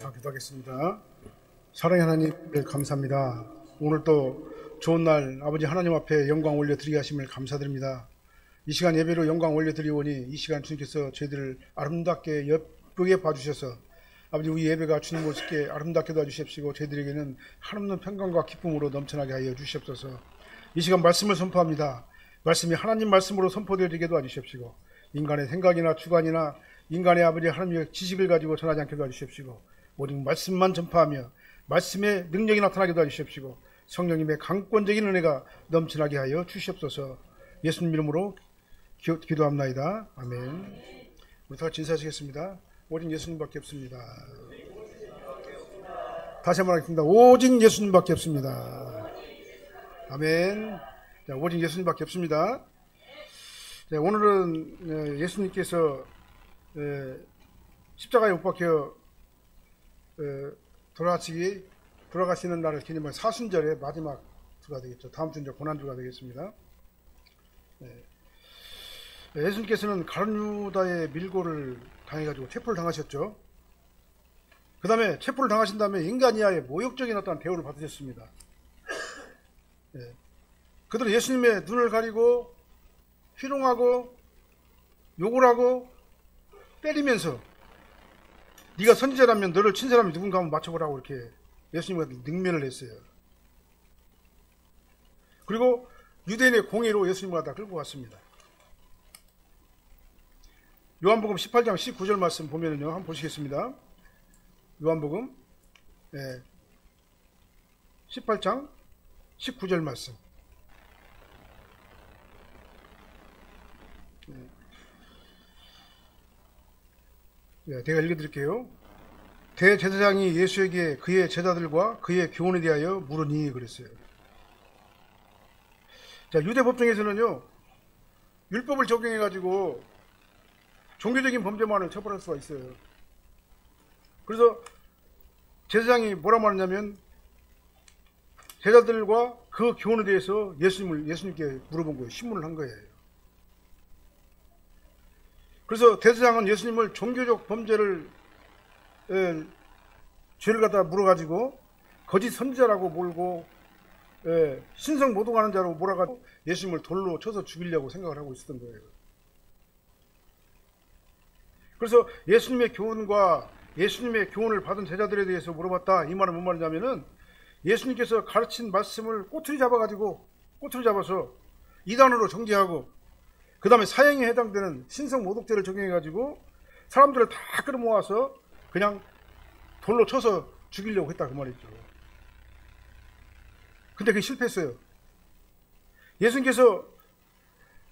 자, 기도하겠습니다. 사랑의 하나님, 감사합니다. 오늘 또 좋은 날 아버지 하나님 앞에 영광 올려드리게 하심을 감사드립니다. 이 시간 예배로 영광 올려드리오니 이 시간 주님께서 저희들을 아름답게 예쁘게 봐주셔서 아버지 우리 예배가 주님 모습께 아름답게 도와주십시고 저희들에게는 한없는 평강과 기쁨으로 넘쳐나게 하여 주시옵소서. 이 시간 말씀을 선포합니다. 말씀이 하나님 말씀으로 선포되게 도와주십시고 인간의 생각이나 주관이나 인간의 아버지 하나님의 지식을 가지고 전하지 않게 도와주십시고 오직 말씀만 전파하며 말씀의 능력이 나타나게 도와주십시고 성령님의 강권적인 은혜가 넘쳐나게 하여 주시옵소서. 예수님 이름으로 기도합나이다. 아멘. 우리 다 같이 인사하시겠습니다. 오직 예수님밖에 없습니다. 다시 한번 하겠습니다. 오직 예수님밖에 없습니다. 아멘. 자, 오직 예수님밖에 없습니다. 자, 오늘은 예수님께서 십자가에 못 박혀 돌아가시는 날을 기념한 사순절의 마지막 주가 되겠죠. 다음 주는 고난주가 되겠습니다. 예수님께서는 가룟 유다의 밀고를 당해가지고 체포를 당하셨죠. 그 다음에 체포를 당하신 다음에 인간이하의 모욕적인 어떤 대우를 받으셨습니다. 그들은 예수님의 눈을 가리고 희롱하고 욕을 하고 때리면서 네가 선지자라면 너를 친 사람이 누군가 한번 맞춰보라고 이렇게 예수님한테 능면을 했어요. 그리고 유대인의 공의로 예수님을 갖다 끌고 갔습니다. 요한복음 18장 19절 말씀 보면은요, 한번 보시겠습니다. 요한복음 18장 19절 말씀. 제가 읽어드릴게요. 대제사장이 예수에게 그의 제자들과 그의 교훈에 대하여 물으니 그랬어요. 자, 유대 법정에서는요, 율법을 적용해가지고 종교적인 범죄만을 처벌할 수가 있어요. 그래서 제사장이 뭐라고 말하냐면 제자들과 그 교훈에 대해서 예수님께 물어본 거예요. 신문을 한 거예요. 그래서 대제사장은 예수님을 종교적 범죄를 죄를 갖다 물어가지고 거짓 선지자라고 몰고 신성 모독하는 자로 몰아가지고 예수님을 돌로 쳐서 죽이려고 생각을 하고 있었던 거예요. 그래서 예수님의 교훈과 예수님의 교훈을 받은 제자들에 대해서 물어봤다. 이 말은 뭔 말이냐면은 예수님께서 가르친 말씀을 꼬투리 잡아서 이단으로 정죄하고 그 다음에 사형에 해당되는 신성 모독죄를 적용해가지고 사람들을 다 끌어모아서 그냥 돌로 쳐서 죽이려고 했다 그 말이죠. 근데 그게 실패했어요. 예수님께서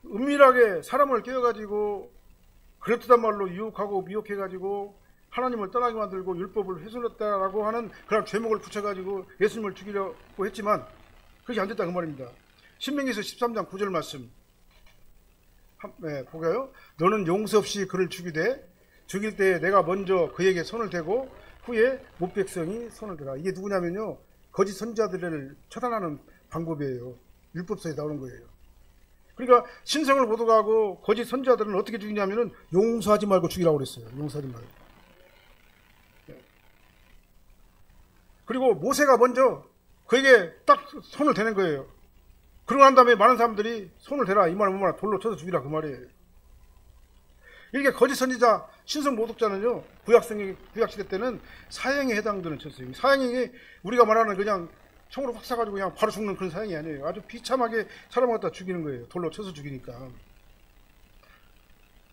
은밀하게 사람을 깨워가지고 그렇다단 말로 유혹하고 미혹해가지고 하나님을 떠나게 만들고 율법을 훼손했다라고 하는 그런 죄목을 붙여가지고 예수님을 죽이려고 했지만 그것이 안 됐다 그 말입니다. 신명기서 13장 9절 말씀 보게요. 너는 용서 없이 그를 죽이되 죽일 때 내가 먼저 그에게 손을 대고 후에 뭇백성이 손을 대라. 이게 누구냐면요, 거짓 선지자들을 처단하는 방법이에요. 율법서에 나오는 거예요. 그러니까 신성을 모독하고 거짓 선지자들은 어떻게 죽이냐면은 용서하지 말고 죽이라고 그랬어요. 용서하지 말고. 그리고 모세가 먼저 그에게 딱 손을 대는 거예요. 그러고 난 다음에 많은 사람들이 손을 대라. 이 말은 뭐냐, 돌로 쳐서 죽이라 그 말이에요. 이렇게 거짓 선지자, 신성 모독자는요, 구약시대 때는 사형에 해당되는 쳤어요. 사형이 우리가 말하는 그냥 총으로 확 쏴가지고 그냥 바로 죽는 그런 사형이 아니에요. 아주 비참하게 사람을 갖다 죽이는 거예요. 돌로 쳐서 죽이니까.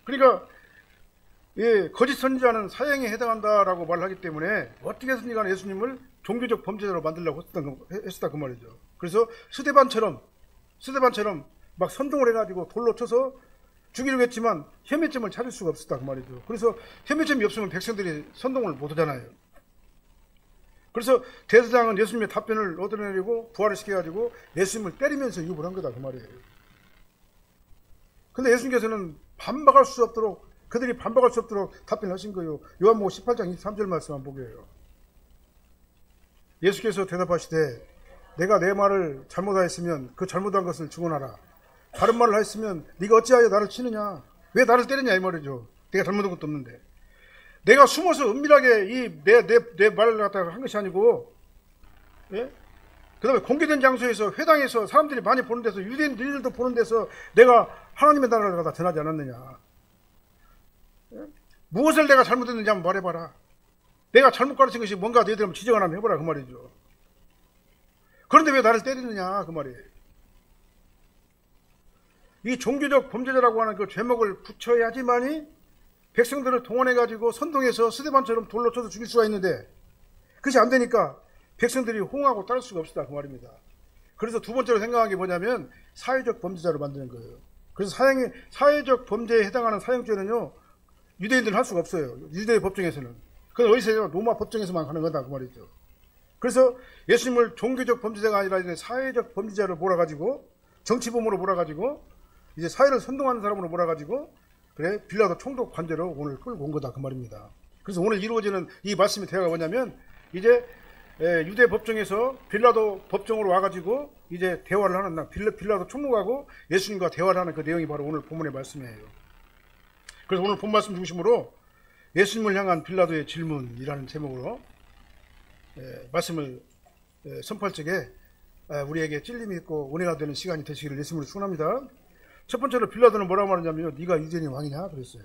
그러니까 거짓 선지자는 사형에 해당한다라고 말을 하기 때문에 어떻게 해서든 간에 예수님을 종교적 범죄자로 만들려고 했었다 그 말이죠. 그래서 스데반처럼 막 선동을 해가지고 돌로 쳐서 죽이려고 했지만 혐의점을 찾을 수가 없었다 그 말이죠. 그래서 혐의점이 없으면 백성들이 선동을 못 하잖아요. 그래서 대제사장은 예수님의 답변을 얻어내려고 부활을 시켜가지고 예수님을 때리면서 유혹을 한 거다 그 말이에요. 근데 예수님께서는 그들이 반박할 수 없도록 답변하신 거예요. 요한복음 18장 23절 말씀 한번 보게요. 예수께서 대답하시되 내가 내 말을 잘못하였으면 그 잘못한 것을 증언하라. 다른 말을 하였으면 네가 어찌하여 나를 치느냐, 왜 나를 때리냐 이 말이죠. 내가 잘못한 것도 없는데. 내가 숨어서 은밀하게 내 말을 갖다가 한 것이 아니고, 예? 그 다음에 공개된 장소에서, 회당에서, 사람들이 많이 보는 데서, 유대인들도 보는 데서 내가 하나님의 나라를 갖다 전하지 않았느냐. 예? 무엇을 내가 잘못했는지 한번 말해봐라. 내가 잘못 가르친 것이 뭔가 너희들 한번 지적을 한번 해보라, 그 말이죠. 그런데 왜 나를 때리느냐, 그 말이에요. 이 종교적 범죄자라고 하는 그 죄목을 붙여야지만이 백성들을 동원해가지고 선동해서 스데반처럼 돌로 쳐서 죽일 수가 있는데, 그것이 안 되니까 백성들이 호응하고 따를 수가 없다, 그 말입니다. 그래서 두 번째로 생각한 게 뭐냐면 사회적 범죄자로 만드는 거예요. 그래서 사회적 범죄에 해당하는 사형죄는요, 유대인들은 할 수가 없어요. 유대 법정에서는. 그건 어디서 해요? 로마 법정에서만 하는 거다, 그 말이죠. 그래서 예수님을 종교적 범죄자가 아니라 이제 사회적 범죄자로 몰아가지고, 정치범으로 몰아가지고, 이제 사회를 선동하는 사람으로 몰아가지고, 그래, 빌라도 총독 관제로 오늘 끌고 온 거다, 그 말입니다. 그래서 오늘 이루어지는 이 말씀의 대화가 뭐냐면, 이제 유대 법정에서 빌라도 법정으로 와가지고 이제 대화를 하는, 빌라도 총독하고 예수님과 대화를 하는 그 내용이 바로 오늘 본문의 말씀이에요. 그래서 오늘 본 말씀 중심으로 예수님을 향한 빌라도의 질문이라는 제목으로 말씀을 선포할 적에 우리에게 찔림이 있고 은혜가 되는 시간이 되시기를 예수님으로 축원합니다. 첫 번째로 빌라도는 뭐라고 말하냐면요, 네가 유대인의 왕이냐 그랬어요.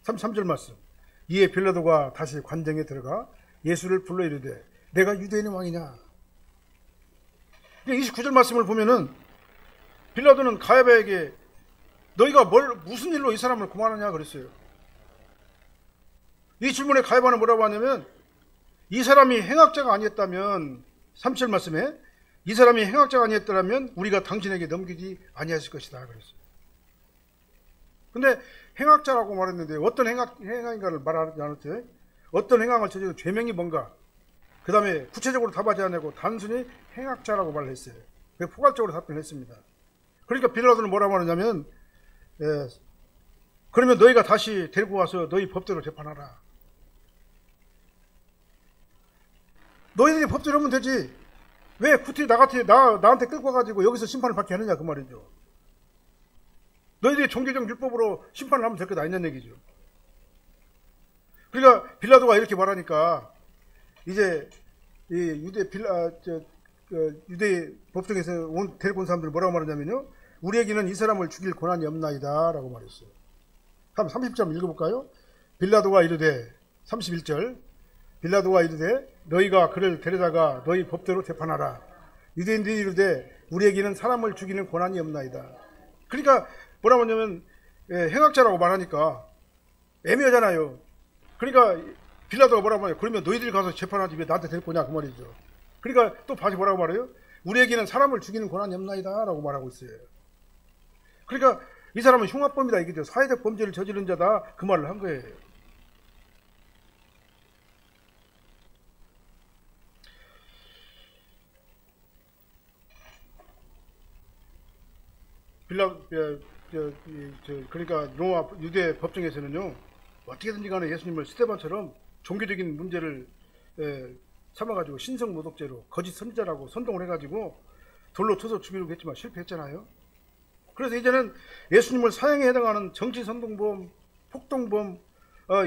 33절 말씀. 이에 빌라도가 다시 관정에 들어가 예수를 불러 이르되 내가 유대인의 왕이냐. 29절 말씀을 보면은 빌라도는 가야바에게 너희가 무슨 일로 이 사람을 고만하냐 그랬어요. 이 질문에 가야바는 뭐라고 하냐면, 이 사람이 행악자가 아니었다면, 37절 말씀에 이 사람이 행악자가 아니었더라면 우리가 당신에게 넘기지 아니했을 것이다 그랬어요. 근데 행악자라고 말했는데 어떤 행악인가를 말하지 않았죠. 어떤 행악을 저지른 죄명이 뭔가, 그 다음에 구체적으로 답하지 않고 단순히 행악자라고 말을 했어요. 포괄적으로 답변을 했습니다. 그러니까 빌라도는 뭐라고 하느냐면, 그러면 너희가 다시 데리고 와서 너희 법대로 재판하라. 너희들이 법대로 하면 되지. 왜 구티 나한테 끌고 와가지고 여기서 심판을 받게 하느냐, 그 말이죠. 너희들이 종교적 율법으로 심판을 하면 될 것 아니냐는 얘기죠. 그러니까 빌라도가 이렇게 말하니까 이제 이 유대 법정에서 데리고 온 사람들이 뭐라고 말하냐면요, 우리에게는 이 사람을 죽일 권한이 없나이다 라고 말했어요. 한번 30절 읽어볼까요? 빌라도가 이르되, 31절, 빌라도가 이르되 너희가 그를 데려다가 너희 법대로 재판하라. 유대인들이 이르되 우리에게는 사람을 죽이는 권한이 없나이다. 그러니까 뭐라고 하냐면 행악자라고 말하니까 애매하잖아요. 그러니까 빌라도가 뭐라고 말해요? 그러면 너희들이 가서 재판하지 왜 나한테 데리고 오냐, 그 말이죠. 그러니까 또 다시 뭐라고 말해요? 우리에게는 사람을 죽이는 권한이 없나이다 라고 말하고 있어요. 그러니까 이 사람은 흉악범이다 이거죠. 사회적 범죄를 저지른 자다, 그 말을 한 거예요. 그러니까 로마 유대 법정에서는요, 어떻게든지 간에 예수님을 스데반처럼 종교적인 문제를 삼아가지고 신성모독죄로 거짓 선지자라고 선동을 해가지고 돌로 쳐서 죽이려고 했지만 실패했잖아요. 그래서 이제는 예수님을 사형에 해당하는 정치선동범, 폭동범,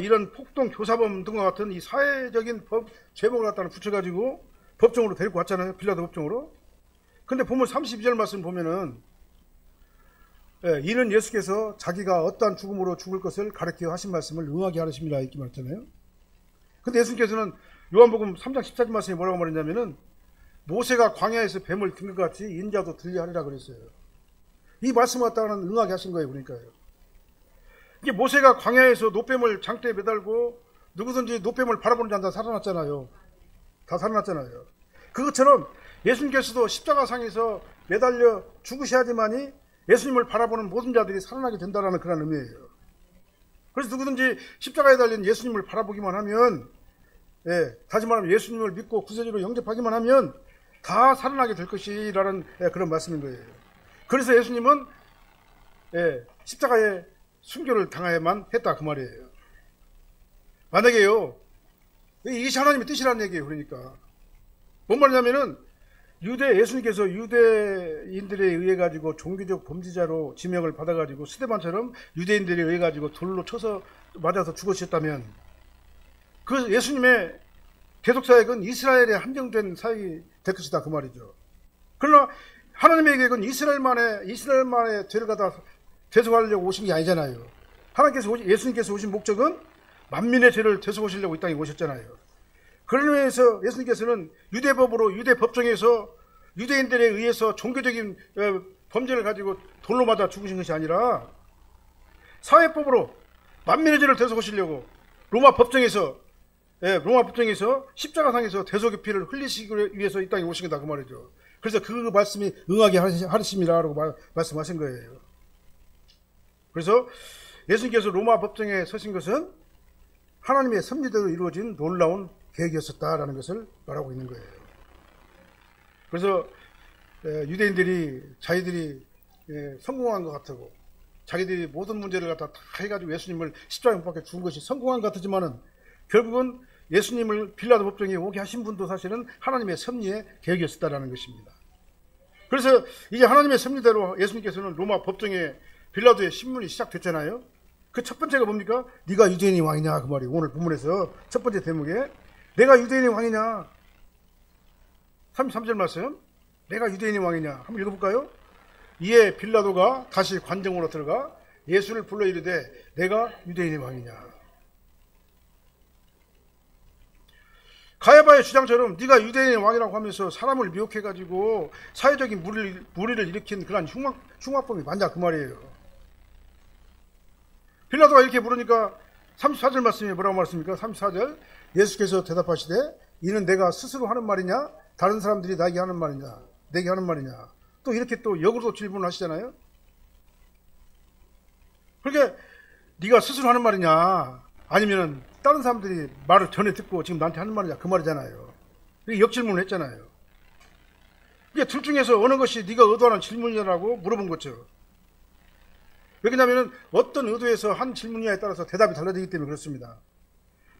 이런 폭동 교사범 등과 같은 이 사회적인 죄목을 갖다 붙여가지고 법정으로 데리고 왔잖아요. 빌라도 법정으로. 근데 보면 32절 말씀 보면은, 이는 예수께서 자기가 어떠한 죽음으로 죽을 것을 가르쳐 하신 말씀을 응하게 하십니다 이렇게 말했잖아요. 근데 예수님께서는 요한복음 3장 14절 말씀에 뭐라고 말했냐면은, 모세가 광야에서 뱀을 든 것 같이 인자도 들려하리라 그랬어요. 이 말씀 갖다가는 응하게 하신 거예요. 그러니까요. 이게 모세가 광야에서 노뱀을 장대에 매달고 누구든지 노뱀을 바라보는 자는 다 살아났잖아요. 다 살아났잖아요. 그것처럼 예수님께서도 십자가상에서 매달려 죽으셔야지만이 예수님을 바라보는 모든 자들이 살아나게 된다는 그런 의미예요. 그래서 누구든지 십자가에 달린 예수님을 바라보기만 하면, 다시 말하면 예수님을 믿고 구세주로 영접하기만 하면 다 살아나게 될 것이라는 그런 말씀인 거예요. 그래서 예수님은 십자가에 순교를 당해야만 했다, 그 말이에요. 만약에요, 이것이 하나님의 뜻이라는 얘기예요. 그러니까 뭔 말이냐면은, 예수님께서 유대인들에 의해 가지고 종교적 범죄자로 지명을 받아가지고 스데반처럼 유대인들에 의해 가지고 돌로 쳐서 맞아서 죽으셨다면, 그 예수님의 계속 사역은 이스라엘에 한정된 사역이 될 것이다 그 말이죠. 그러나 하나님의 계획은 이스라엘만의 죄를 갖다 대속하려고 오신 게 아니잖아요. 예수님께서 오신 목적은 만민의 죄를 대속하시려고 이 땅에 오셨잖아요. 그런 의미에서 예수님께서는 유대법으로 유대 법정에서 유대인들에 의해서 종교적인 범죄를 가지고 돌로 맞아 죽으신 것이 아니라 사회법으로 만민의 죄를 대속하시려고 로마 법정에서 십자가상에서 대속의 피를 흘리시기 위해서 이 땅에 오신 거다 그 말이죠. 그래서 그 말씀이 응하게 하심이라고 말씀하신 거예요. 그래서 예수님께서 로마 법정에 서신 것은 하나님의 섭리대로 이루어진 놀라운 계획이었었다라는 것을 말하고 있는 거예요. 그래서 유대인들이 자기들이 성공한 것 같고 자기들이 모든 문제를 갖다 다 해가지고 예수님을 십자가에 못 박혀 죽은 것이 성공한 것 같지만은 결국은 예수님을 빌라도 법정에 오게 하신 분도 사실은 하나님의 섭리의 계획이었다라는 것입니다. 그래서 이제 하나님의 섭리대로 예수님께서는 로마 법정에 빌라도의 신문이 시작됐잖아요. 그 첫 번째가 뭡니까? 네가 유대인의 왕이냐 그 말이에요. 오늘 본문에서 첫 번째 대목에 내가 유대인의 왕이냐 33절 말씀 내가 유대인의 왕이냐 한번 읽어볼까요? 이에 빌라도가 다시 관정으로 들어가 예수를 불러 이르되 내가 유대인의 왕이냐. 가야바의 주장처럼 네가 유대인의 왕이라고 하면서 사람을 미혹해가지고 사회적인 무리를 일으킨 그런 흉악범이 맞냐 그 말이에요. 빌라도가 이렇게 물으니까 34절 말씀이 뭐라고 말씀입니까? 34절 예수께서 대답하시되 이는 내가 스스로 하는 말이냐 다른 사람들이 내게 하는 말이냐 또 이렇게 또 역으로 질문을 하시잖아요. 그러니까 네가 스스로 하는 말이냐 아니면 다른 사람들이 말을 전에 듣고 지금 나한테 하는 말이냐 그 말이잖아요. 역질문을 했잖아요. 그러니까 둘 중에서 어느 것이 네가 의도하는 질문이라고 물어본 거죠. 왜냐하면 어떤 의도에서 한 질문이냐에 따라서 대답이 달라지기 때문에 그렇습니다.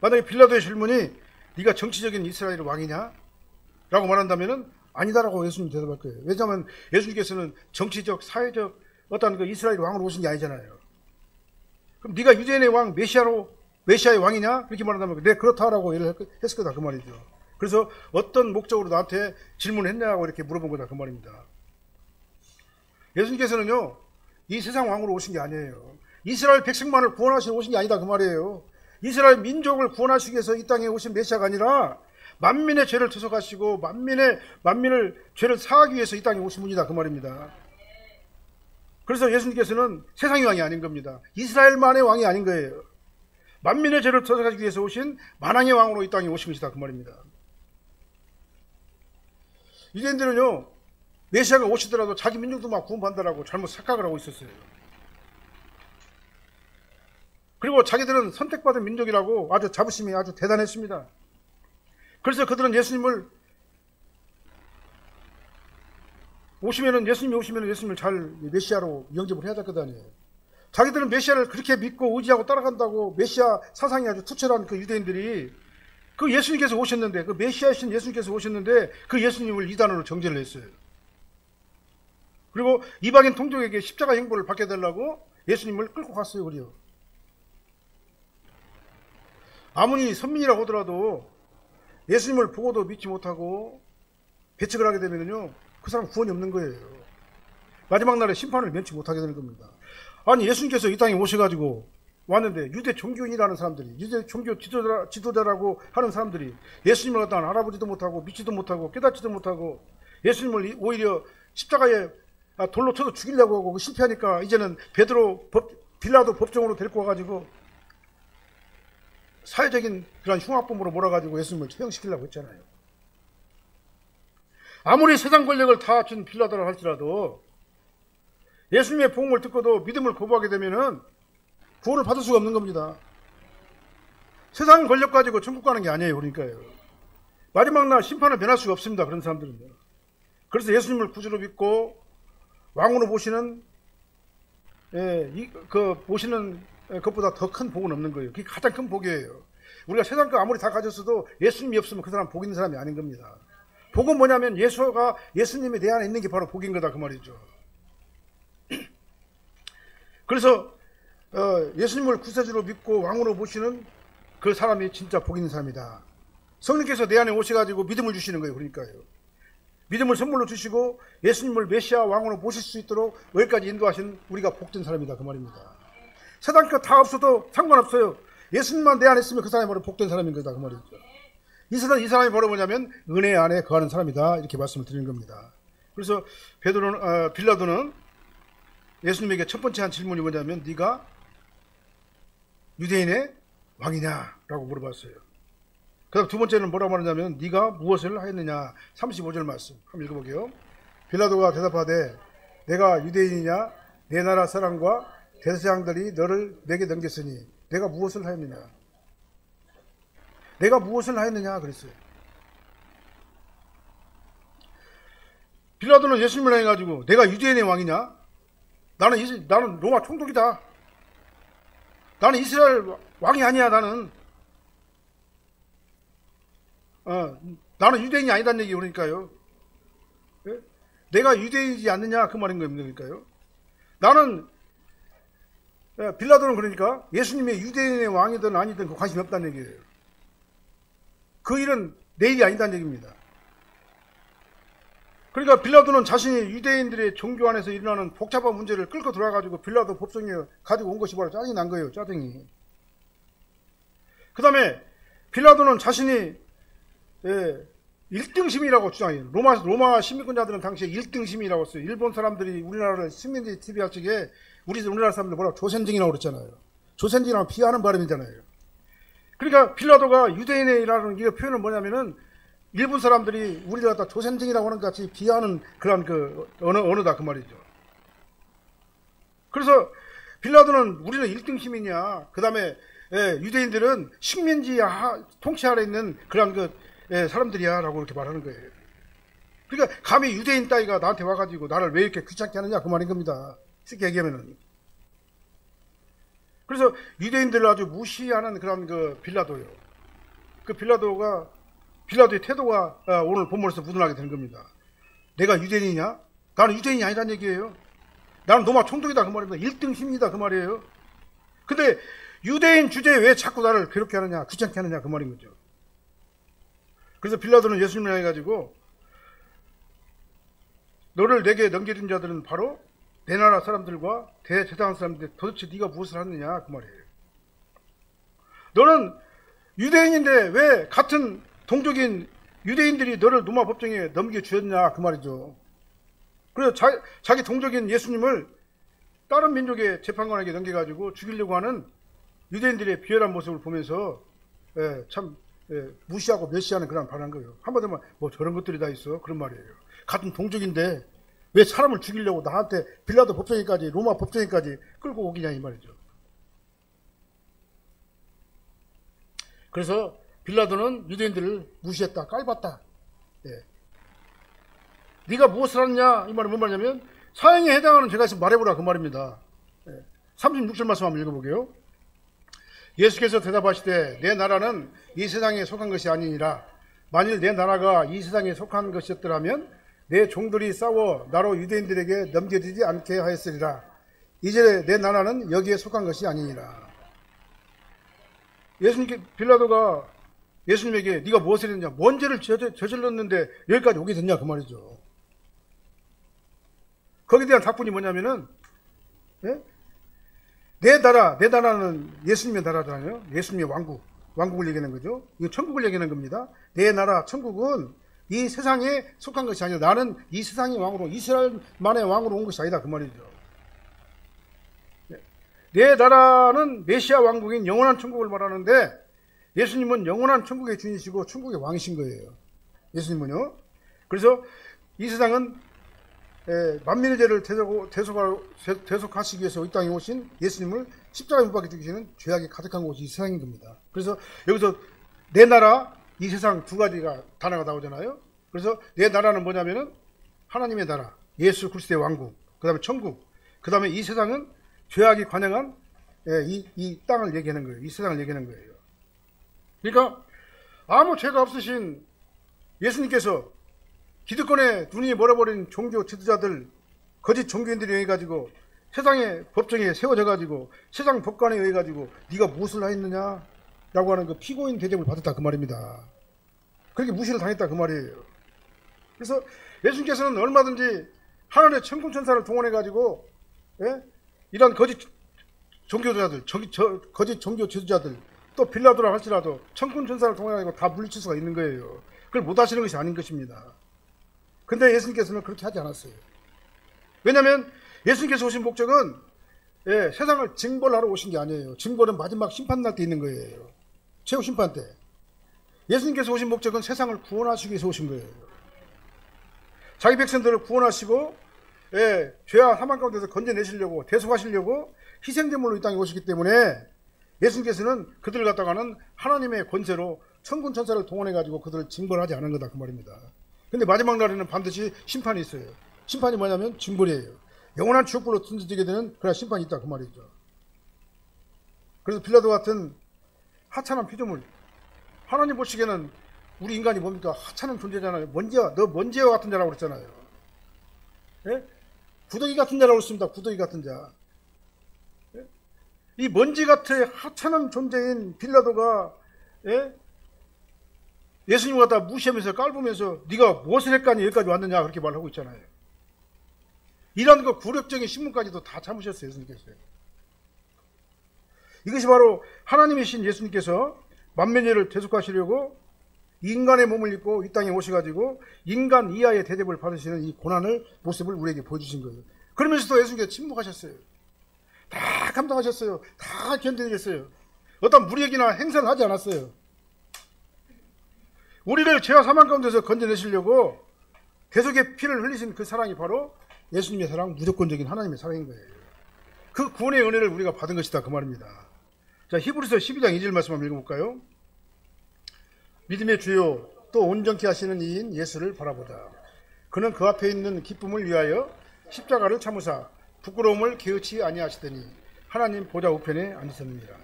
만약에 빌라도의 질문이 네가 정치적인 이스라엘 왕이냐? 라고 말한다면 아니다라고 예수님이 대답할 거예요. 왜냐하면 예수님께서는 정치적, 사회적 어떤 그 이스라엘 왕으로 오신 게 아니잖아요. 그럼 네가 유대인의 왕 메시아의 왕이냐? 그렇게 말한다면 네 그렇다라고 얘기를 했을 거다 그 말이죠. 그래서 어떤 목적으로 나한테 질문했냐고 이렇게 물어본 거다 그 말입니다. 예수님께서는요 이 세상 왕으로 오신 게 아니에요. 이스라엘 백성만을 구원하시러 오신 게 아니다 그 말이에요. 이스라엘 민족을 구원하시기 위해서 이 땅에 오신 메시아가 아니라 만민의 죄를 퇴속하시고 만민을 죄를 사하기 위해서 이 땅에 오신 분이다 그 말입니다. 그래서 예수님께서는 세상의 왕이 아닌 겁니다. 이스라엘만의 왕이 아닌 거예요. 만민의 죄를 퇴속하기 위해서 오신 만왕의 왕으로 이 땅에 오신 것이다 그 말입니다. 유대인들은요 메시아가 오시더라도 자기 민족도 막 구원받는다라고 잘못 착각을 하고 있었어요. 그리고 자기들은 선택받은 민족이라고 아주 자부심이 아주 대단했습니다. 그래서 그들은 예수님이 오시면은 예수님을 잘 메시아로 영접을 해야 될 것 아니에요. 자기들은 메시아를 그렇게 믿고 의지하고 따라간다고 메시아 사상이 아주 투철한 그 유대인들이 그 예수님께서 오셨는데 그 메시아이신 예수님께서 오셨는데 그 예수님을 이단으로 정죄를 했어요. 그리고 이방인 통족에게 십자가 형벌을 받게 되려고 예수님을 끌고 갔어요. 그래요. 아무리 선민이라고 하더라도 예수님을 보고도 믿지 못하고 배척을 하게 되면요 그 사람 구원이 없는 거예요. 마지막 날에 심판을 면치 못하게 되는 겁니다. 아니 예수님께서 이 땅에 오셔가지고 왔는데 유대 종교인이라는 사람들이 유대 종교 지도자라고 하는 사람들이 예수님을 갖다 알아보지도 못하고 믿지도 못하고 깨닫지도 못하고 예수님을 오히려 십자가에 돌로 쳐서 죽이려고 하고 실패하니까 이제는 빌라도 법정으로 데리고 와가지고 사회적인 그런 흉악범으로 몰아가지고 예수님을 처형시키려고 했잖아요. 아무리 세상 권력을 다 준 빌라도라 할지라도 예수님의 복음을 듣고도 믿음을 거부하게 되면은 구원을 받을 수가 없는 겁니다. 세상 권력 가지고 천국 가는 게 아니에요. 그러니까요. 마지막 날 심판을 면할 수가 없습니다. 그런 사람들은요. 그래서 예수님을 구주로 믿고 왕으로 모시는 모시는 것보다 더 큰 복은 없는 거예요. 그게 가장 큰 복이에요. 우리가 세상 거 아무리 다 가졌어도 예수님이 없으면 그 사람 복 있는 사람이 아닌 겁니다. 복은 뭐냐면 예수님이 내 안에 있는 게 바로 복인 거다 그 말이죠. 그래서 예수님을 구세주로 믿고 왕으로 모시는 그 사람이 진짜 복 있는 사람이다. 성령께서 내 안에 오셔가지고 믿음을 주시는 거예요. 그러니까요. 믿음을 선물로 주시고 예수님을 메시아 왕으로 모실 수 있도록 여기까지 인도하신 우리가 복된 사람이다. 그 말입니다. 세상 것 다 없어도 상관없어요. 예수님만 내 안에 있으면 그 사람이 바로 복된 사람인 거다. 그 말이죠. 이 사람이 바로 뭐냐면 은혜 안에 거하는 사람이다. 이렇게 말씀을 드리는 겁니다. 그래서 빌라도는 예수님에게 첫 번째 한 질문이 뭐냐면 네가 유대인의 왕이냐라고 물어봤어요. 그 다음 두 번째는 뭐라고 말하냐면 네가 무엇을 하였느냐. 35절 말씀 한번 읽어볼게요. 빌라도가 대답하되 내가 유대인이냐 내 나라 사람과 대제사장들이 너를 내게 넘겼으니 내가 무엇을 하였느냐. 내가 무엇을 하였느냐 그랬어요. 빌라도는 예수님을 향해 가지고 내가 유대인의 왕이냐? 나는 로마 총독이다. 나는 이스라엘 왕이 아니야. 나는 유대인이 아니다는 얘기. 그러니까요. 예? 내가 유대인이지 않느냐 그 말인 겁니다. 그러니까요. 나는 빌라도는 그러니까 예수님의 유대인의 왕이든 아니든 그 관심이 없다는 얘기예요. 그 일은 내 일이 아니다는 얘기입니다. 그러니까 빌라도는 자신이 유대인들의 종교 안에서 일어나는 복잡한 문제를 끌고 들어와가지고 빌라도 법정에 가지고 온 것이 바로 짜증이 난 거예요. 짜증이. 그 다음에 빌라도는 자신이 1등심이라고 주장해요. 로마 시민권자들은 당시에 1등심이라고 했어요. 일본 사람들이 우리나라를 식민지 TV 할 적에 우리나라 사람들 뭐라고 조센징이라고 그랬잖아요. 조센징이라고 비하하는 발음이잖아요. 그러니까 빌라도가 유대인이라는 이 표현은 뭐냐면은 일본 사람들이 우리를 갖다 조센징이라고 하는 것 같이 비하하는 그런 언어다 그 말이죠. 그래서 빌라도는 우리는 1등심이냐. 그 다음에 유대인들은 식민지 통치 아래 있는 그런 사람들이야 라고 이렇게 말하는 거예요. 그러니까 감히 유대인 따위가 나한테 와가지고 나를 왜 이렇게 귀찮게 하느냐 그 말인 겁니다. 쉽게 얘기하면은. 그래서 유대인들을 아주 무시하는 그런 빌라도요. 그 빌라도의 태도가 오늘 본문에서 묻어나게 되는 겁니다. 내가 유대인이냐? 나는 유대인이 아니란 얘기예요. 나는 로마 총독이다 그 말입니다. 1등심이다 그 말이에요. 근데 유대인 주제에 왜 자꾸 나를 괴롭게 하느냐, 귀찮게 하느냐 그 말인 거죠. 그래서 빌라도는 예수님을 향해 가지고 너를 내게 넘겨준 자들은 바로 내 나라 사람들과 대제사장 사람들 도대체 네가 무엇을 하느냐 그 말이에요. 너는 유대인인데 왜 같은 동족인 유대인들이 너를 로마 법정에 넘겨주었냐 그 말이죠. 그래서 자기 동족인 예수님을 다른 민족의 재판관에게 넘겨가지고 죽이려고 하는 유대인들의 비열한 모습을 보면서 참 무시하고 멸시하는 그런 발언한 거예요. 한마디로 뭐 저런 것들이 다 있어 그런 말이에요. 같은 동족인데 왜 사람을 죽이려고 나한테 빌라도 법정에까지 로마 법정에까지 끌고 오기냐 이 말이죠. 그래서 빌라도는 유대인들을 무시했다, 깔봤다. 네가 무엇을 하느냐 이 말은 뭔 말이냐면 사형에 해당하는 죄가 있으면 말해보라 그 말입니다. 36절 말씀 한번 읽어보게요. 예수께서 대답하시되 내 나라는 이 세상에 속한 것이 아니니라. 만일 내 나라가 이 세상에 속한 것이었더라면 내 종들이 싸워 나로 유대인들에게 넘겨지지 않게 하였으리라. 이제 내 나라는 여기에 속한 것이 아니니라. 빌라도가 예수님에게 네가 무엇을 했느냐, 뭔 죄를 저질렀는데 여기까지 오게 됐냐 그 말이죠. 거기에 대한 답변이 뭐냐면은 내 나라는 예수님의 나라잖아요. 예수님의 왕국을 얘기하는 거죠. 이거 천국을 얘기하는 겁니다. 내 나라 천국은 이 세상에 속한 것이 아니라 나는 이 세상의 왕으로 이스라엘만의 왕으로 온 것이 아니다 그 말이죠. 내 나라는 메시아 왕국인 영원한 천국을 말하는데 예수님은 영원한 천국의 주인이시고 천국의 왕이신 거예요. 예수님은요. 그래서 이 세상은 만민의 죄를 대속하시기 위해서 이 땅에 오신 예수님을 십자가에 못 박혀 죽이시는 죄악이 가득한 곳이 이 세상인 겁니다. 그래서 여기서 내 나라, 이 세상 두 가지가 단어가 나오잖아요. 그래서 내 나라는 뭐냐면은 하나님의 나라, 예수 그리스도의 왕국, 그 다음에 천국, 그 다음에 이 세상은 죄악이 관영한 이 땅을 얘기하는 거예요. 이 세상을 얘기하는 거예요. 그러니까 아무 죄가 없으신 예수님께서 기득권에 눈이 멀어버린 종교 지도자들, 거짓 종교인들에 의해 가지고 세상의 법정에 세워져 가지고 세상 법관에 의해 가지고 네가 무엇을 하였느냐? 하는 그 피고인 대접을 받았다 그 말입니다. 그렇게 무시를 당했다 그 말이에요. 그래서 예수님께서는 얼마든지 하늘의 천군 천사를 동원해 가지고 이런 거짓 종교자들, 거짓 종교 지도자들, 또 빌라도라 할지라도 천군 천사를 동원해 가지고 다 물리칠 수가 있는 거예요. 그걸 못 하시는 것이 아닌 것입니다. 근데 예수님께서는 그렇게 하지 않았어요. 왜냐하면 예수님께서 오신 목적은 세상을 징벌하러 오신 게 아니에요. 징벌은 마지막 심판날 때 있는 거예요. 최후 심판 때. 예수님께서 오신 목적은 세상을 구원하시기 위해서 오신 거예요. 자기 백성들을 구원하시고 죄와 사망 가운데서 건져내시려고 대속하시려고 희생제물로 이 땅에 오시기 때문에 예수님께서는 그들을 갖다가는 하나님의 권세로 천군 천사를 동원해 가지고 그들을 징벌하지 않은 거다 그 말입니다. 근데 마지막 날에는 반드시 심판이 있어요. 심판이 뭐냐면 징벌이에요. 영원한 지옥불로 던져지게 되는 그런 심판이 있다 그 말이죠. 그래서 빌라도 같은 하찮은 피조물, 하나님 보시기에는 우리 인간이 뭡니까? 하찮은 존재잖아요. 먼지와, 너 먼지와 같은 자라고 그랬잖아요. 구더기 같은 자라고 그랬습니다. 구더기 같은 자. 이 먼지 같은 하찮은 존재인 빌라도가 예수님을 갖다 무시하면서 깔보면서 네가 무엇을 했까니 여기까지 왔느냐 그렇게 말하고 있잖아요. 이런 그 굴욕적인 신문까지도 다 참으셨어요. 예수님께서. 이것이 바로 하나님이신 예수님께서 만민을 대속하시려고 인간의 몸을 입고 이 땅에 오셔가지고 인간 이하의 대접을 받으시는 이 고난을 모습을 우리에게 보여주신 거예요. 그러면서도 예수님께서 침묵하셨어요. 다 감당하셨어요. 다 견뎌내셨어요. 어떤 무리에게나 행사를 하지 않았어요. 우리를 죄와 사망 가운데서 건져내시려고 대속의 피를 흘리신 그 사랑이 바로 예수님의 사랑, 무조건적인 하나님의 사랑인 거예요. 그 구원의 은혜를 우리가 받은 것이다 그 말입니다. 자, 히브리서 12장 2절 말씀 한번 읽어볼까요? 믿음의 주요 또 온전케 하시는 이인 예수를 바라보다. 그는 그 앞에 있는 기쁨을 위하여 십자가를 참으사 부끄러움을 개의치 아니하시더니 하나님 보좌 우편에 앉으셨느니라.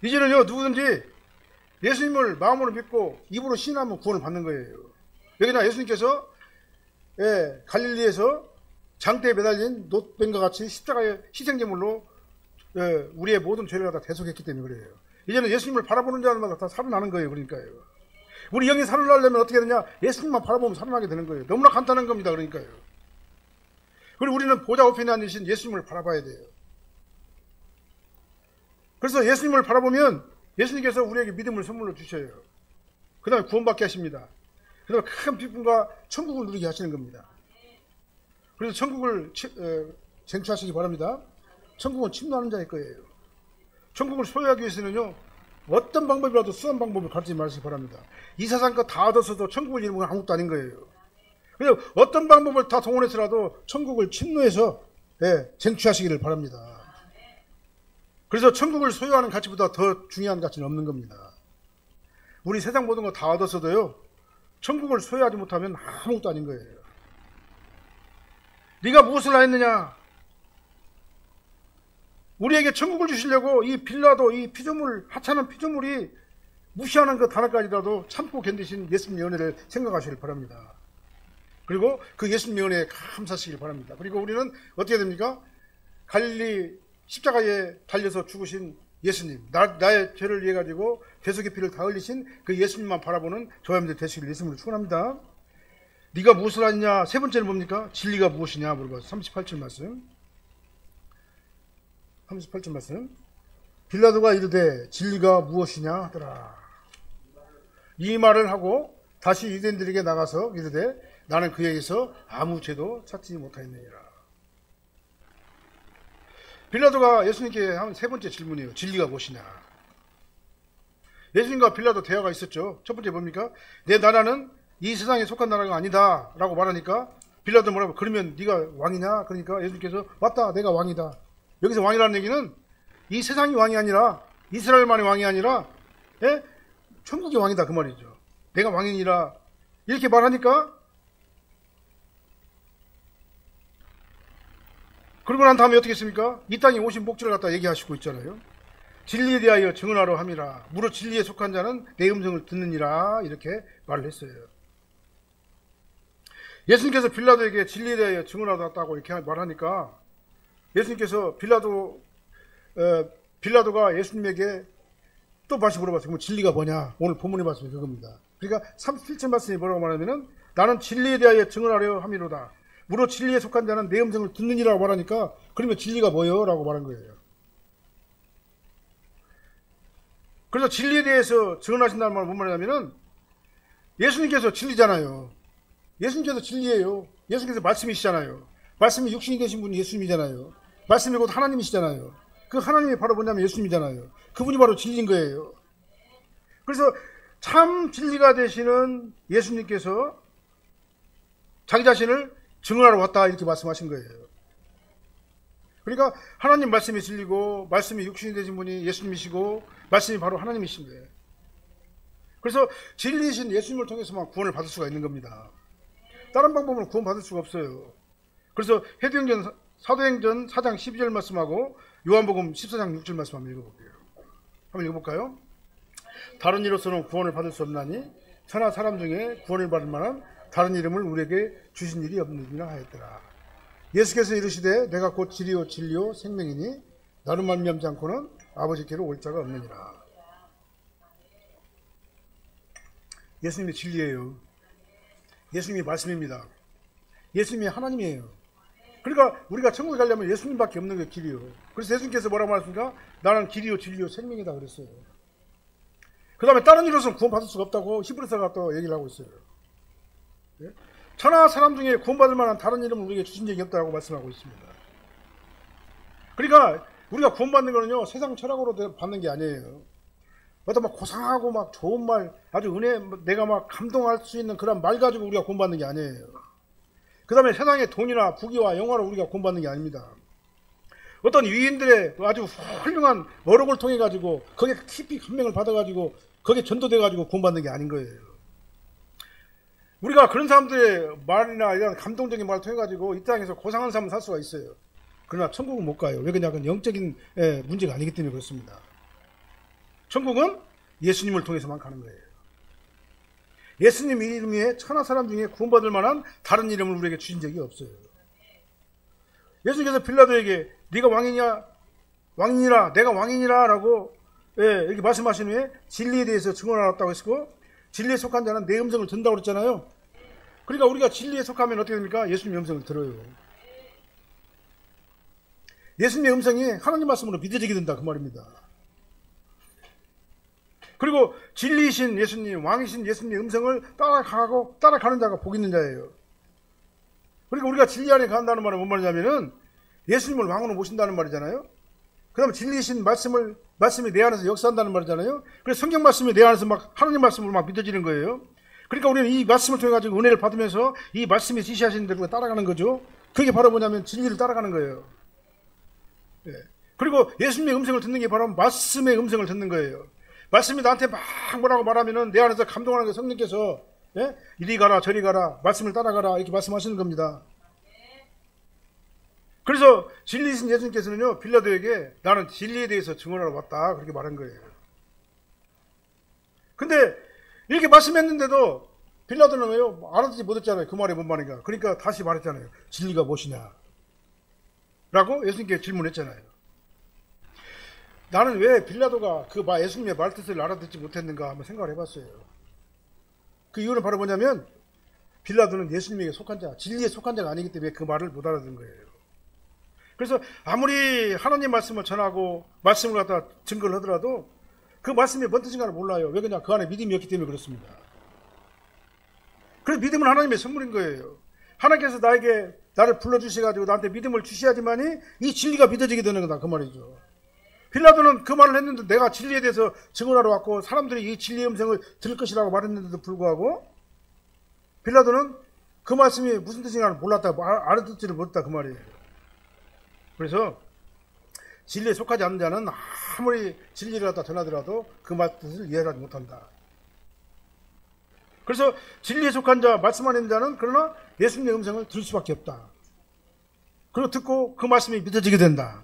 이제는요 누구든지 예수님을 마음으로 믿고 입으로 신하면 구원을 받는 거예요. 여기나 예수님께서 갈릴리에서 장대에 매달린 놋뱀과 같이 십자가의 희생제물로 우리의 모든 죄를 다 대속했기 때문에 그래요. 이제는 예수님을 바라보는 자마다 다 살아나는 거예요. 그러니까요. 우리 영이 살아나려면 어떻게 되냐? 예수님만 바라보면 살아나게 되는 거예요. 너무나 간단한 겁니다. 그러니까요. 그리고 우리는 보좌 우편에 앉으신 예수님을 바라봐야 돼요. 그래서 예수님을 바라보면 예수님께서 우리에게 믿음을 선물로 주셔요. 그 다음에 구원받게 하십니다. 그 다음에 큰 기쁨과 천국을 누리게 하시는 겁니다. 그래서 천국을 쟁취하시기 바랍니다. 천국은 침노하는 자일 거예요. 천국을 소유하기 위해서는요 어떤 방법이라도 수한 방법을 가르치지 마시기 바랍니다. 이 세상 거 다 얻어서도 천국을 이루는 건 아무것도 아닌 거예요. 그래서 어떤 방법을 다 동원해서라도 천국을 침노해서 쟁취하시기를 바랍니다. 그래서 천국을 소유하는 가치보다 더 중요한 가치는 없는 겁니다. 우리 세상 모든 거 다 얻었어도요 천국을 소유하지 못하면 아무것도 아닌 거예요. 네가 무엇을 하였느냐? 우리에게 천국을 주시려고 이 빌라도 이 피조물 하찮은 피조물이 무시하는 그 단어까지라도 참고 견디신 예수님의 은혜를 생각하시길 바랍니다. 그리고 그 예수님의 은혜에 감사하시길 바랍니다. 그리고 우리는 어떻게 됩니까? 갈릴리 십자가에 달려서 죽으신 예수님, 나의 죄를 위해 가지고 대속의 피를 다 흘리신 그 예수님만 바라보는 저와 여러분들 되시길 예수님으로 축원합니다. 네가 무엇을 하느냐? 세 번째는 뭡니까? 진리가 무엇이냐 물어봐서 38절 말씀. 38절 말씀. 빌라도가 이르되 진리가 무엇이냐 하더라. 이 말을 하고 다시 유대인들에게 나가서 이르되 나는 그에게서 아무 죄도 찾지 못하였느니라. 빌라도가 예수님께 한 세 번째 질문이에요. 진리가 무엇이냐? 예수님과 빌라도 대화가 있었죠. 첫 번째 뭡니까? 내 나라는 이 세상에 속한 나라가 아니다 라고 말하니까 빌라도 뭐라고? 그러면 네가 왕이냐? 그러니까 예수님께서 맞다, 내가 왕이다. 여기서 왕이라는 얘기는 이 세상이 왕이 아니라 이스라엘만의 왕이 아니라 천국의 왕이다 그 말이죠. 내가 왕이니라 이렇게 말하니까 그러고 난 다음에 어떻게 했습니까? 이 땅에 오신 목적을 갖다 얘기하시고 있잖아요. 진리에 대하여 증언하러 함이라. 무릇 진리에 속한 자는 내 음성을 듣느니라 이렇게 말을 했어요. 예수님께서 빌라도에게 진리에 대하여 증언하러 왔다고 이렇게 말하니까 예수님께서 빌라도가 예수님에게 또 다시 물어봤어요. 그럼 진리가 뭐냐? 오늘 본문의 말씀이 그겁니다. 그러니까 37절 말씀이 뭐라고 말하면은 나는 진리에 대하여 증언하려 함이로다. 무릇 진리에 속한 자는 내 음성을 듣느니라고 말하니까 그러면 진리가 뭐예요? 라고 말한 거예요. 그래서 진리에 대해서 증언하신다는 말은 뭔 말이냐면은 예수님께서 진리잖아요. 예수님께서 진리예요. 예수님께서 말씀이시잖아요. 말씀이 육신이 되신 분이 예수님이잖아요. 말씀이 곧 하나님이시잖아요. 그 하나님이 바로 뭐냐면 예수님이잖아요. 그분이 바로 진리인 거예요. 그래서 참 진리가 되시는 예수님께서 자기 자신을 증언하러 왔다 이렇게 말씀하신 거예요. 그러니까 하나님 말씀이 진리고 말씀이 육신이 되신 분이 예수님이시고 말씀이 바로 하나님이신 거예요. 그래서 진리이신 예수님을 통해서만 구원을 받을 수가 있는 겁니다. 다른 방법으로 구원받을 수가 없어요. 그래서 사도행전 4장 12절 말씀하고 요한복음 14장 6절 말씀 한번 읽어볼게요. 한번 읽어볼까요? 다른 이로서는 구원을 받을 수 없나니 천하 사람 중에 구원을 받을 만한 다른 이름을 우리에게 주신 일이 없느니라 하였더라. 예수께서 이르시되 내가 곧 길이요 진리요 생명이니 나로 말미암지 않고는 아버지께로 올 자가 없느니라. 예수님이 진리예요. 예수님이 말씀입니다. 예수님이 하나님이에요. 그러니까 우리가 천국에 가려면 예수님밖에 없는 게 길이요. 그래서 예수님께서 뭐라고 말했습니까? 나는 길이요 진리요 생명이다 그랬어요. 그 다음에 다른 이로서는 구원받을 수가 없다고 히브리서가 또 얘기를 하고 있어요. 예? 천하 사람 중에 구원받을 만한 다른 이름을 우리에게 주신 적이 없다고 말씀하고 있습니다. 그러니까 우리가 구원받는 거는요 세상 철학으로 받는 게 아니에요. 어떤 막 고상하고 막 좋은 말, 아주 은혜, 내가 막 감동할 수 있는 그런 말 가지고 우리가 구원받는 게 아니에요. 그 다음에 세상의 돈이나 부귀와 영화로 우리가 구원받는 게 아닙니다. 어떤 위인들의 아주 훌륭한 어록을 통해 가지고 거기에 깊이 감명을 받아 가지고 거기에 전도돼 가지고 구원받는 게 아닌 거예요. 우리가 그런 사람들의 말이나 이런 감동적인 말을 통해 가지고 이 땅에서 고상한 삶을 살 수가 있어요. 그러나 천국은 못 가요. 왜 그러냐? 그건 영적인 문제가 아니기 때문에 그렇습니다. 천국은 예수님을 통해서만 가는 거예요. 예수님 이름 위에 천하 사람 중에 구원받을 만한 다른 이름을 우리에게 주신 적이 없어요. 예수님께서 빌라도에게 네가 왕이냐? 왕이니라 내가 왕이니라 라고 이렇게 말씀하신 후에 진리에 대해서 증언하였다고 했고 진리에 속한 자는 내 음성을 듣는다고 그랬잖아요. 그러니까 우리가 진리에 속하면 어떻게 됩니까? 예수님의 음성을 들어요. 예수님의 음성이 하나님 말씀으로 믿어지게 된다 그 말입니다. 그리고 진리이신 예수님, 왕이신 예수님의 음성을 따라가는 자가 복 있는 자예요. 그러니까 우리가 진리 안에 간다는 말은 뭔 말이냐면은 예수님을 왕으로 모신다는 말이잖아요. 그 다음에 진리이신 말씀이 내 안에서 역사한다는 말이잖아요. 그래서 성경 말씀이 내 안에서 막 하나님 말씀으로 막 믿어지는 거예요. 그러니까 우리는 이 말씀을 통해 가지고 은혜를 받으면서 이 말씀이 지시하시는 대로 따라가는 거죠. 그게 바로 뭐냐면 진리를 따라가는 거예요. 예. 그리고 예수님의 음성을 듣는 게 바로 말씀의 음성을 듣는 거예요. 말씀이 나한테 막 뭐라고 말하면은 내 안에서 감동하는 게 성령께서 이리 가라 저리 가라 말씀을 따라가라 이렇게 말씀하시는 겁니다. 그래서 진리이신 예수님께서는요 빌라도에게 나는 진리에 대해서 증언하러 왔다 그렇게 말한 거예요. 근데 이렇게 말씀했는데도 빌라도는 왜요? 알아듣지 못했잖아요. 그 말이 뭔 말인가. 그러니까 다시 말했잖아요. 진리가 무엇이냐 라고 예수님께 질문했잖아요. 나는 왜 빌라도가 그 예수님의 말뜻을 알아듣지 못했는가 한번 생각을 해봤어요. 그 이유는 바로 뭐냐면 빌라도는 예수님에게 속한 자, 진리에 속한 자가 아니기 때문에 그 말을 못 알아듣는 거예요. 그래서 아무리 하나님 말씀을 전하고 말씀을 갖다 증거를 하더라도 그 말씀이 뭔 뜻인가를 몰라요. 왜 그러냐? 그 안에 믿음이 없기 때문에 그렇습니다. 그래서 믿음은 하나님의 선물인 거예요. 하나님께서 나를 불러주셔가지고 나한테 믿음을 주셔야지만이 이 진리가 믿어지게 되는 거다 그 말이죠. 빌라도는 그 말을 했는데 내가 진리에 대해서 증언하러 왔고 사람들이 이 진리의 음성을 들을 것이라고 말했는데도 불구하고 빌라도는 그 말씀이 무슨 뜻인가를 몰랐다, 알아듣지를 못했다 그 말이에요. 그래서 진리에 속하지 않는 자는 아무리 진리를 갖다 전하더라도 그 말 뜻을 이해하지 못한다. 그래서 진리에 속한 자, 말씀 안 있는 자는 그러나 예수님의 음성을 들을 수밖에 없다. 그리고 듣고 그 말씀이 믿어지게 된다.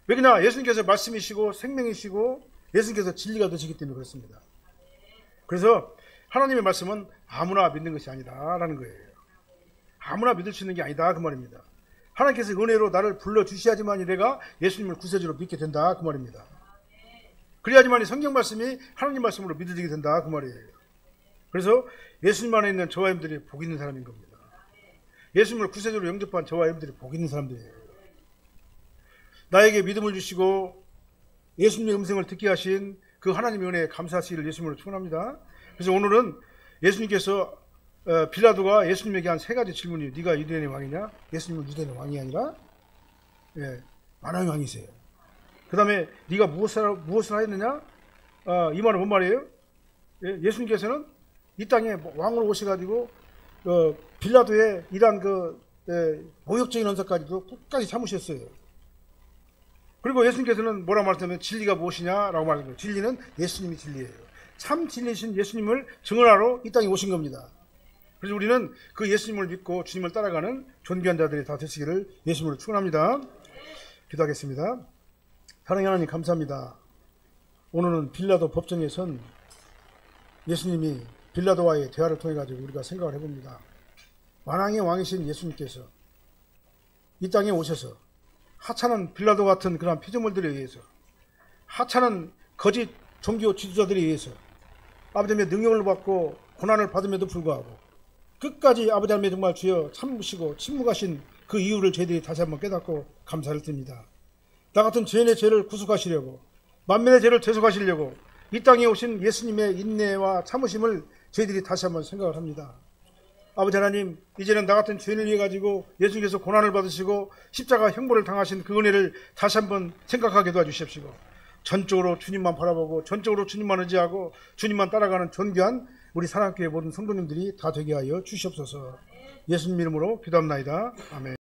왜 그러냐? 예수님께서 말씀이시고 생명이시고 예수님께서 진리가 되시기 때문에 그렇습니다. 그래서 하나님의 말씀은 아무나 믿는 것이 아니다라는 거예요. 아무나 믿을 수 있는 게 아니다 그 말입니다. 하나님께서 은혜로 나를 불러주셔야지만 내가 예수님을 구세주로 믿게 된다 그 말입니다. 그래야지만 이 성경 말씀이 하나님 말씀으로 믿어지게 된다 그 말이에요. 그래서 예수님 안에 있는 저와 여러분들이 복 있는 사람인 겁니다. 예수님을 구세주로 영접한 저와 여러분들이 복 있는 사람들이에요. 나에게 믿음을 주시고 예수님의 음성을 듣게 하신 그 하나님의 은혜에 감사하시기를 예수님으로 축원합니다. 그래서 오늘은 예수님께서 빌라도가 예수님에게 한 세 가지 질문이 네가 유대인의 왕이냐? 예수님은 유대인의 왕이 아니라 만왕의 왕이세요. 그 다음에 네가 무엇을 하였느냐? 이 말은 뭔 말이에요? 예수님께서는 이 땅에 왕으로 오셔가지고 빌라도의 이러한 모욕적인 언사까지도 끝까지 참으셨어요. 그리고 예수님께서는 뭐라고 말했냐면 진리가 무엇이냐라고 말했어요. 진리는 예수님이 진리예요. 참 진리신 예수님을 증언하러 이 땅에 오신 겁니다. 그래서 우리는 그 예수님을 믿고 주님을 따라가는 존귀한 자들이 다 되시기를 예수님으로 축원합니다. 기도하겠습니다. 사랑하는 하나님 감사합니다. 오늘은 빌라도 법정에선 예수님이 빌라도와의 대화를 통해 가지고 우리가 생각을 해봅니다. 만왕의 왕이신 예수님께서 이 땅에 오셔서 하찮은 빌라도 같은 그런 피조물들에 의해서 하찮은 거짓 종교 지도자들에 의해서 아버지의 능력을 받고 고난을 받음에도 불구하고 끝까지 아버지 하나님 정말 주여 참으시고 침묵하신 그 이유를 저희들이 다시 한번 깨닫고 감사를 드립니다. 나 같은 죄인의 죄를 구속하시려고 만민의 죄를 대속하시려고 이 땅에 오신 예수님의 인내와 참으심을 저희들이 다시 한번 생각을 합니다. 아버지 하나님, 이제는 나 같은 죄인을 위해 가지고 예수님께서 고난을 받으시고 십자가 형벌을 당하신 그 은혜를 다시 한번 생각하게 도와주십시오. 전적으로 주님만 바라보고 전적으로 주님만 의지하고 주님만 따라가는 존귀한 우리 사랑교회 모든 성도님들이 다 되게 하여 주시옵소서. 예수님 이름으로 기도합나이다. 아멘.